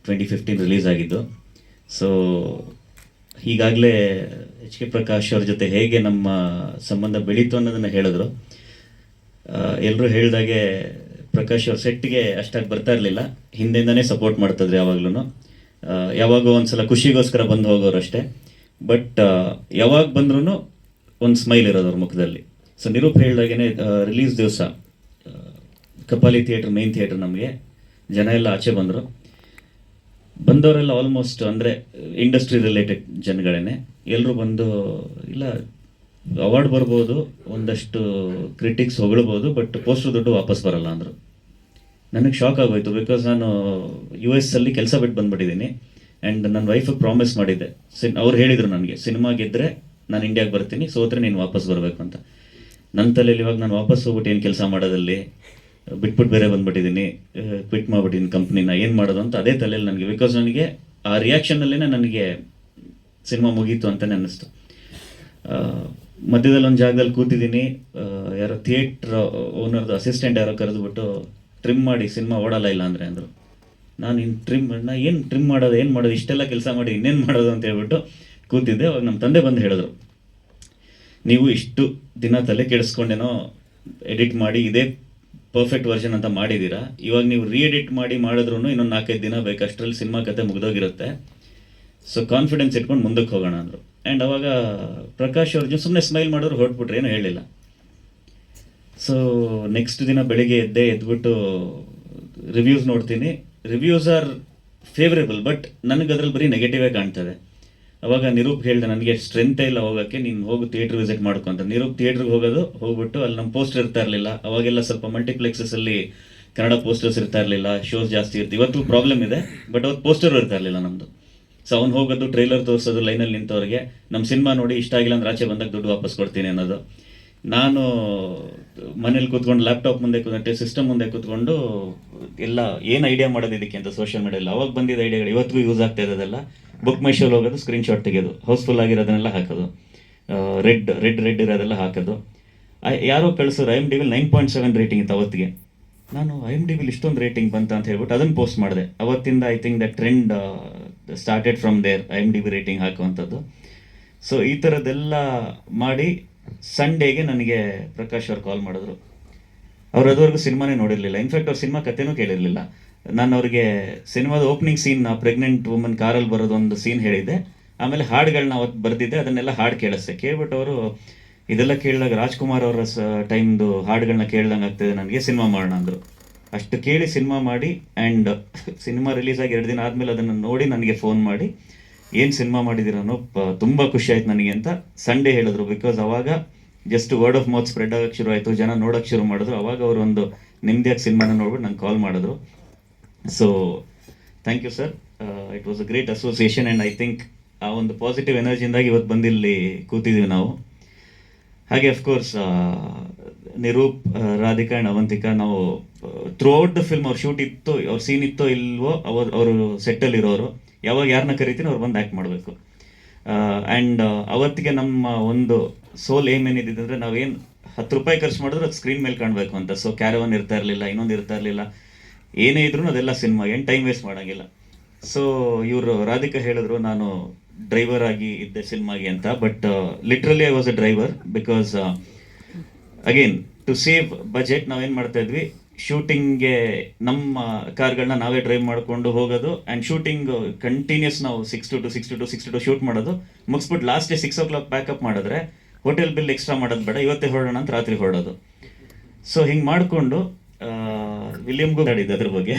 2015 release ಆಗಿದ್ದು. So ಈಗಾಗಲೇ H K Prakash ಅವ್ರ ಜೊತೆ ಹೇಗೆ ನಮ್ಮ ಸಂಬಂಧ ಬೆಳೀತು ಅನ್ನೋದನ್ನು ಹೇಳಿದ್ರು. ಎಲ್ಲರೂ ಹೇಳಿದಾಗೆ ಪ್ರಕಾಶ್ ಅವ್ರ ಸೆಟ್ಗೆ ಅಷ್ಟಾಗಿ ಬರ್ತಾ ಇರಲಿಲ್ಲ, ಹಿಂದೆಯಿಂದನೇ ಸಪೋರ್ಟ್ ಮಾಡ್ತಿದ್ರು ಯಾವಾಗ್ಲೂ. ಯಾವಾಗೋ ಒಂದ್ಸಲ ಖುಷಿಗೋಸ್ಕರ ಬಂದು ಹೋಗೋರು ಅಷ್ಟೇ. ಬಟ್ ಯಾವಾಗ ಬಂದ್ರೂ ಒಂದು ಸ್ಮೈಲ್ ಇರೋದು ಅವ್ರ ಮುಖದಲ್ಲಿ. ಸೊ ನಿರೂಪ್ ಹೇಳ್ದಾಗೇ ರಿಲೀಸ್ ದಿವಸ ಕಪಾಲಿ ಥಿಯೇಟ್ರ್, ಮೇನ್ ಥಿಯೇಟ್ರ್, ನಮಗೆ ಜನ ಎಲ್ಲ ಆಚೆ ಬಂದವರೆಲ್ಲ ಆಲ್ಮೋಸ್ಟ್ ಅಂದರೆ ಇಂಡಸ್ಟ್ರಿ ರಿಲೇಟೆಡ್ ಜನಗಳೇ. ಎಲ್ಲರೂ ಬಂದು ಇಲ್ಲ ಅವಾರ್ಡ್ ಬರ್ಬೋದು, ಒಂದಷ್ಟು ಕ್ರಿಟಿಕ್ಸ್ ಹೊಗಳ್ಬೋದು, ಬಟ್ ಪೋಸ್ಟರ್ ದುಡ್ಡು ವಾಪಸ್ ಬರಲ್ಲ ಅಂದರು. ನನಗೆ ಶಾಕ್ ಆಗೋಯ್ತು. ಬಿಕಾಸ್ ನಾನು US ಅಲ್ಲಿ ಕೆಲಸ ಬಿಟ್ಟು ಬಂದುಬಿಟ್ಟಿದ್ದೀನಿ. ಆ್ಯಂಡ್ ನನ್ನ ವೈಫಿಗೆ ಪ್ರಾಮಿಸ್ ಮಾಡಿದ್ದೆ. ಅವ್ರು ಹೇಳಿದರು ನನಗೆ, ಸಿನಿಮಾ ಗೆದ್ದರೆ ನಾನು ಇಂಡಿಯಾಗೆ ಬರ್ತೀನಿ, ಸೋತ್ರೆ ನೀನು ವಾಪಸ್ ಬರಬೇಕು ಅಂತ. ನನ್ನ ತಲೆಯಲ್ಲಿ ಇವಾಗ ನಾನು ವಾಪಸ್ ಹೋಗ್ಬಿಟ್ಟು ಏನು ಕೆಲಸ ಮಾಡೋದಲ್ಲಿ, ಬಿಟ್ಬಿಟ್ಟು ಬೇರೆ ಬಂದುಬಿಟ್ಟಿದ್ದೀನಿ, ಕ್ವಿಟ್ ಮಾಡಿಬಿಟ್ಟಿದ್ದೀನಿ ಕಂಪ್ನಿನ, ಏನು ಮಾಡೋದು ಅಂತ ಅದೇ ತಲೆಯಲ್ಲಿ ನನಗೆ. ಬಿಕಾಸ್ ನನಗೆ ಆ ರಿಯಾಕ್ಷನ್ನಲ್ಲೇ ನನಗೆ ಸಿನಿಮಾ ಮುಗೀತು ಅಂತಲೇ ಅನ್ನಿಸ್ತು. ಮಧ್ಯದಲ್ಲಿ ಒಂದು ಜಾಗದಲ್ಲಿ ಕೂತಿದ್ದೀನಿ, ಯಾರೋ ಥಿಯೇಟ್ರ್ ಓನರ್ದು ಅಸಿಸ್ಟೆಂಟ್ ಯಾರೋ ಕರೆದುಬಿಟ್ಟು ಟ್ರಿಮ್ ಮಾಡಿ ಸಿನಿಮಾ ಓಡಲ್ಲ ಇಲ್ಲ ಅಂದರೆ ಅಂದರು. ನಾನು ಏನು ಟ್ರಿಮ್ ಮಾಡೋದು ಇಷ್ಟೆಲ್ಲ ಕೆಲಸ ಮಾಡಿ ಇನ್ನೇನು ಮಾಡೋದು ಅಂತ ಹೇಳ್ಬಿಟ್ಟು ಕೂತಿದ್ದೆ. ಅವಾಗ ನಮ್ಮ ತಂದೆ ಬಂದು ಹೇಳಿದ್ರು, ನೀವು ಇಷ್ಟು ದಿನ ತಲೆ ಕೆಡಿಸ್ಕೊಂಡೇನೋ ಎಡಿಟ್ ಮಾಡಿ ಇದೇ ಪರ್ಫೆಕ್ಟ್ ವರ್ಷನ್ ಅಂತ ಮಾಡಿದ್ದೀರಾ, ಇವಾಗ ನೀವು ಎಡಿಟ್ ಮಾಡಿದ್ರೂ ಇನ್ನೊಂದು 4-5 ದಿನ ಬೇಕು, ಅಷ್ಟರಲ್ಲಿ ಸಿನಿಮಾ ಕತೆ ಮುಗಿದೋಗಿರುತ್ತೆ. ಸೊ ಕಾನ್ಫಿಡೆನ್ಸ್ ಇಟ್ಕೊಂಡು ಮುಂದಕ್ಕೆ ಹೋಗೋಣ ಅಂದರು. ಆ್ಯಂಡ್ ಅವಾಗ ಪ್ರಕಾಶ್ ಅವ್ರಿಗೆ ಸುಮ್ಮನೆ ಸ್ಮೈಲ್ ಮಾಡೋರು ಹೊರಟ್ಬಿಟ್ರೆ, ಏನೂ ಹೇಳಿಲ್ಲ. ಸೊ ನೆಕ್ಸ್ಟ್ ದಿನ ಬೆಳಿಗ್ಗೆ ಎದ್ಬಿಟ್ಟು ರಿವ್ಯೂಸ್ ನೋಡ್ತೀನಿ. ರಿವ್ಯೂಸ್ ಆರ್ ಫೇವ್ರೇಬಲ್, ಬಟ್ ನನಗೆ ಅದ್ರಲ್ಲಿ ಬರೀ ನೆಗೆಟಿವೇ ಕಾಣ್ತದೆ. ಅವಾಗ ನಿರೂಪ್ ಹೇಳಿದೆ, ನನಗೆ ಸ್ಟ್ರೆಂತೇ ಇಲ್ಲ ಹೋಗೋಕ್ಕೆ, ನೀನು ಹೋಗು ಥಿಯೇಟ್ರ್ ವಿಸಿಟ್ ಮಾಡ್ಕೊಂತ. ನಿರೂಪ್ ಥಿಯೇಟ್ರಿಗೆ ಹೋಗ್ಬಿಟ್ಟು ಅಲ್ಲಿ ನಮ್ಮ ಪೋಸ್ಟರ್ ಇರ್ತಾ ಇರಲಿಲ್ಲ. ಅವಾಗೆಲ್ಲ ಸ್ವಲ್ಪ ಮಲ್ಟಿಪ್ಲೆಕ್ಸಸ್ಸಲ್ಲಿ ಕನ್ನಡ ಪೋಸ್ಟರ್ಸ್ ಇರ್ತಾ ಇರಲಿಲ್ಲ, ಶೋಸ್ ಜಾಸ್ತಿ ಇರ್ತೀವಿ. ಇವತ್ತು ಪ್ರಾಬ್ಲಮ್ ಇದೆ, ಬಟ್ ಅವತ್ತು ಪೋಸ್ಟರ್ ಇರ್ತಾ ಇರಲಿಲ್ಲ ನಮ್ಮದು. ಸೊ ಅವ್ನು ಹೋಗೋದು, ಟ್ರೈಲರ್ ತೋರಿಸೋದು ಲೈನಲ್ಲಿ ನಿಂತವ್ರಿಗೆ, ನಮ್ಮ ಸಿನಿಮಾ ನೋಡಿ ಇಷ್ಟ ಆಗಿಲ್ಲ ಅಂದ್ರೆ ಆಚೆ ಬಂದಾಗ ದುಡ್ಡು ವಾಪಸ್ ಕೊಡ್ತೀನಿ ಅನ್ನೋದು. ನಾನು ಮನೇಲಿ ಕೂತ್ಕೊಂಡು ಲ್ಯಾಪ್ಟಾಪ್ ಮುಂದೆ ಸಿಸ್ಟಮ್ ಮುಂದೆ ಕೂತ್ಕೊಂಡು ಎಲ್ಲ ಏನು ಐಡಿಯಾ ಮಾಡೋದು ಇದಕ್ಕೆ ಅಂತ ಸೋಷಿಯಲ್ ಮೀಡಿಯಲ್ಲಿ ಅವಾಗ ಬಂದಿದ್ದ ಐಡಿಯಾಗಳು ಇವತ್ತಿಗೂ ಯೂಸ್ ಆಗ್ತಾ ಇರೋದೆಲ್ಲ. ಬುಕ್ ಮೈ ಶೋಲ್ಲಿ ಹೋಗೋದು, ಸ್ಕ್ರೀನ್ಶಾಟ್ ತೆಗೆಯೋದು, ಹೌಸ್ಫುಲ್ ಆಗಿರೋದನ್ನೆಲ್ಲ ಹಾಕೋದು, ರೆಡ್ ಇರೋದೆಲ್ಲ ಹಾಕೋದು. ಯಾರೋ ಕಳಿಸೋರು IMDb 9.7 ರೇಟಿಂಗ್ ಇತ್ತು ಅವತ್ತಿಗೆ. ನಾನು IMDb ಇಷ್ಟೊಂದು ರೇಟಿಂಗ್ ಬಂತ ಅಂತ ಹೇಳ್ಬಿಟ್ಟು ಅದನ್ನು ಪೋಸ್ಟ್ ಮಾಡಿದೆ. ಅವತ್ತಿಂದ I think the trend started from there, IMDb rating ಹಾಕುವಂಥದ್ದು. ಸೊ ಈ ಥರದ್ದೆಲ್ಲ ಮಾಡಿ ಸಂಡೇಗೆ ನನಗೆ ಪ್ರಕಾಶ್ ಅವ್ರು ಕಾಲ್ ಮಾಡಿದ್ರು. ಅವ್ರು ಅದುವರೆಗೂ ಸಿನಿಮಾನೇ ನೋಡಿರಲಿಲ್ಲ. ಇನ್ಫ್ಯಾಕ್ಟ್ ಅವ್ರ ಸಿನಿಮಾ ಕಥೆನೂ ಕೇಳಿರಲಿಲ್ಲ. ನಾನು ಅವ್ರಿಗೆ ಸಿನಿಮಾದ ಓಪನಿಂಗ್ ಸೀನ್, ಪ್ರೆಗ್ನೆಂಟ್ ವುಮನ್ ಕಾರಲ್ಲಿ ಬರೋದೊಂದು ಸೀನ್ ಹೇಳಿದ್ದೆ. ಆಮೇಲೆ ಹಾಡುಗಳನ್ನ ಅವತ್ತು ಬರೆದಿದ್ದೆ, ಅದನ್ನೆಲ್ಲ ಹಾಡು ಕೇಳಿಬಿಟ್ಟು ಅವರು ಇದೆಲ್ಲ ಕೇಳಿದಾಗ ರಾಜ್ಕುಮಾರ್ ಅವರ ಟೈಮ್ದು ಹಾಡುಗಳನ್ನ ಕೇಳ್ದಂಗೆ ಆಗ್ತದೆ ನನಗೆ, ಸಿನಿಮಾ ಮಾಡೋಣ ಅಂದರು. ಅಷ್ಟು ಕೇಳಿ ಸಿನಿಮಾ ಮಾಡಿ, ಆ್ಯಂಡ್ ಸಿನಿಮಾ ರಿಲೀಸ್ ಆಗಿ 2 ದಿನ ಆದಮೇಲೆ ಅದನ್ನು ನೋಡಿ ನನಗೆ ಫೋನ್ ಮಾಡಿ, ಏನು ಸಿನಿಮಾ ಮಾಡಿದ್ದೀರನೋ ತುಂಬ ಖುಷಿ ಆಯ್ತು ನನಗೆ ಅಂತ ಸಂಡೇ ಹೇಳಿದ್ರು. ಬಿಕಾಸ್ ಅವಾಗ just word of mouth spread ಆಗೋಕ್ಕೆ ಶುರು ಆಯಿತು, ಜನ ನೋಡೋಕ್ಕೆ ಶುರು ಮಾಡಿದ್ರು. ಅವಾಗ ಅವರು ಒಂದು ನೆಮ್ಮದಿಯಾಗಿ ಸಿನಿಮಾನ ನೋಡ್ಬಿಟ್ಟು ನಂಗೆ ಕಾಲ್ ಮಾಡಿದ್ರು. So thank you sir, it was a great association. And I think ಆ ಒಂದು ಪಾಸಿಟಿವ್ ಎನರ್ಜಿಯಿಂದಾಗಿ ಇವತ್ತು ಬಂದಿಲ್ಲಿ ಕೂತಿದ್ದೀವಿ ನಾವು. ಹಾಗೆ ಅಫ್ಕೋರ್ಸ್ ನಿರೂಪ್, ರಾಧಿಕಾ ಆ್ಯಂಡ್ ಅವಂತಿಕಾ, ನಾವು ಥ್ರೂ ಔಟ್ ದ ಫಿಲ್ಮ್ ಅವ್ರ ಶೂಟ್ ಇತ್ತು, ಅವ್ರ ಸೀನ್ ಇತ್ತೋ ಇಲ್ವೋ, ಅವರು ಸೆಟ್ಟಲ್ಲಿರೋರು, ಯಾವಾಗ ಯಾರನ್ನ ಕರಿತೀನಿ ಅವ್ರು ಬಂದು ಆ್ಯಕ್ಟ್ ಮಾಡಬೇಕು. ಆ್ಯಂಡ್ ಅವತ್ತಿಗೆ ನಮ್ಮ ಒಂದು ಸೋಲ್ ಏನಿದೆ ಅಂದರೆ, ನಾವೇನು 10 ರೂಪಾಯಿ ಖರ್ಚು ಮಾಡಿದ್ರು ಅದು ಸ್ಕ್ರೀನ್ ಮೇಲೆ ಕಾಣಬೇಕು ಅಂತ. ಸೊ ಕ್ಯಾರವನ್ ಇರ್ತಾ ಇರಲಿಲ್ಲ, ಇನ್ನೊಂದು ಇರ್ತಾ ಇರಲಿಲ್ಲ, ಏನೇ ಇದ್ರೂ ಅದೆಲ್ಲ ಸಿನಿಮಾ, ಏನು ಟೈಮ್ ವೇಸ್ಟ್ ಮಾಡೋಂಗಿಲ್ಲ. ಸೊ ಇವರು ರಾಧಿಕಾ ಹೇಳಿದ್ರು, ನಾನು ಡ್ರೈವರ್ ಆಗಿ ಇದ್ದೆ ಸಿನಿಮಾಗೆ ಅಂತ. But literally I was a driver. Because again to save budget ನಾವೇನು ಮಾಡ್ತಾ ಇದ್ವಿ, ಶೂಟಿಂಗ್ಗೆ ನಮ್ಮ ಕಾರ್ಗಳನ್ನ ನಾವೇ ಡ್ರೈವ್ ಮಾಡಿಕೊಂಡು ಹೋಗೋದು. ಆ್ಯಂಡ್ ಶೂಟಿಂಗ್ ಕಂಟಿನ್ಯೂಸ್ ನಾವು 6 to 2 ಶೂಟ್ ಮಾಡೋದು, ಮುಗಿಸ್ಬಿಟ್ಟು ಲಾಸ್ಟ್ ಡೇ 6 o'clock ಪ್ಯಾಕಪ್ ಮಾಡಿದ್ರೆ ಹೋಟೆಲ್ ಬಿಲ್ ಎಕ್ಸ್ಟ್ರಾ ಮಾಡೋದು ಬೇಡ, ಇವತ್ತೇ ಹೊರಡೋಣ ಅಂತ ರಾತ್ರಿ ಹೊರಡೋದು. ಸೊ ಹಿಂಗೆ ಮಾಡಿಕೊಂಡು ವಿಲಿಯಮ್ಗೂ ಆಡಿದ್ದು ಅದ್ರ ಬಗ್ಗೆ.